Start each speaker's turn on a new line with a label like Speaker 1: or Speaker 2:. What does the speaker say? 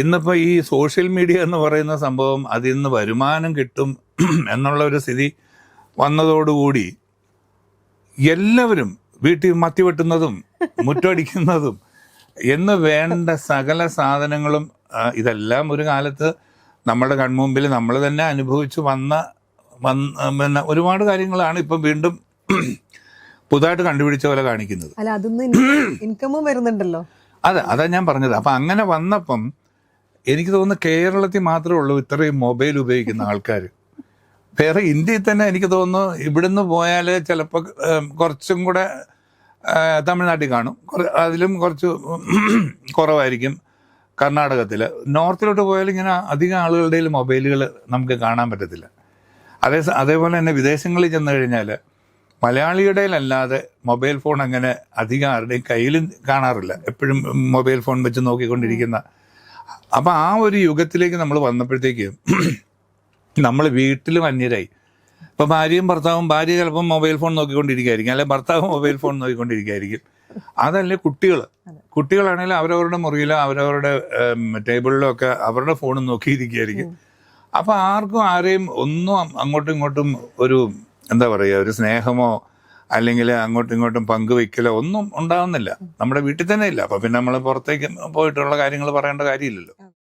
Speaker 1: ഇന്നിപ്പോൾ ഈ social media എന്ന് പറയുന്ന സംഭവം അതിൽ നിന്ന് വരുമാനം കിട്ടും എന്നുള്ള ഒരു സ്ഥിതി വന്നതോടുകൂടി എല്ലാവരും വീട്ടിൽ മത്തി വെട്ടുന്നതും മുറ്റടിക്കുന്നതും എന്ന് വേണ്ട സകല സാധനങ്ങളും ഇതെല്ലാം ഒരു കാലത്ത് നമ്മുടെ കൺമുമ്പിൽ നമ്മൾ തന്നെ അനുഭവിച്ച് വന്ന ഒരുപാട് കാര്യങ്ങളാണ് ഇപ്പം വീണ്ടും പുതുതായിട്ട് കണ്ടുപിടിച്ച പോലെ കാണിക്കുന്നത്.
Speaker 2: അല്ല, അതൊന്നും ഇൻകമും വരുന്നുണ്ടല്ലോ.
Speaker 1: അതാ ഞാൻ പറഞ്ഞത്. അപ്പം അങ്ങനെ വന്നപ്പം എനിക്ക് തോന്നുന്നു കേരളത്തിൽ മാത്രമേ ഉള്ളൂ ഇത്രയും മൊബൈൽ ഉപയോഗിക്കുന്ന ആൾക്കാർ. വേറെ ഇന്ത്യയിൽ തന്നെ എനിക്ക് തോന്നുന്നു ഇവിടുന്ന് പോയാൽ ചിലപ്പോൾ കുറച്ചും കൂടെ തമിഴ്നാട്ടിൽ കാണും, അതിലും കുറച്ച് കുറവായിരിക്കും കർണാടകത്തിൽ. നോർത്തിലോട്ട് പോയാൽ ഇങ്ങനെ അധികം ആളുകളുടെ മൊബൈലുകൾ നമുക്ക് കാണാൻ പറ്റത്തില്ല. അതേപോലെ തന്നെ വിദേശങ്ങളിൽ ചെന്ന് കഴിഞ്ഞാൽ മലയാളിയുടെ അല്ലാതെ മൊബൈൽ ഫോൺ അങ്ങനെ അധികം ആരുടെയും കയ്യിലും കാണാറില്ല, എപ്പോഴും മൊബൈൽ ഫോൺ വെച്ച് നോക്കിക്കൊണ്ടിരിക്കുന്ന. അപ്പം ആ ഒരു യുഗത്തിലേക്ക് നമ്മൾ വന്നപ്പോഴത്തേക്ക് നമ്മൾ വീട്ടിലും അന്യരായി. ഇപ്പം ഭാര്യയും ഭർത്താവും, ഭാര്യ ചിലപ്പം മൊബൈൽ ഫോൺ നോക്കിക്കൊണ്ടിരിക്കുകയായിരിക്കും, അല്ലെങ്കിൽ ഭർത്താവ് മൊബൈൽ ഫോൺ നോക്കിക്കൊണ്ടിരിക്കുകയായിരിക്കും. അതല്ലേ കുട്ടികളാണെങ്കിലും അവരവരുടെ മുറിയിലോ അവരവരുടെ ടേബിളിലോ ഒക്കെ അവരുടെ ഫോണും നോക്കിയിരിക്കുകയായിരിക്കും. അപ്പം ആർക്കും ആരെയും ഒന്നും അങ്ങോട്ടും ഇങ്ങോട്ടും ഒരു എന്താ പറയുക, ഒരു സ്നേഹമോ അല്ലെങ്കിൽ അങ്ങോട്ടും ഇങ്ങോട്ടും പങ്കുവെക്കലോ ഒന്നും ഉണ്ടാവുന്നില്ല. നമ്മുടെ വീട്ടിൽ തന്നെ ഇല്ല. അപ്പം പിന്നെ നമ്മൾ പുറത്തേക്ക് പോയിട്ടുള്ള കാര്യങ്ങൾ പറയേണ്ട കാര്യമില്ലല്ലോ.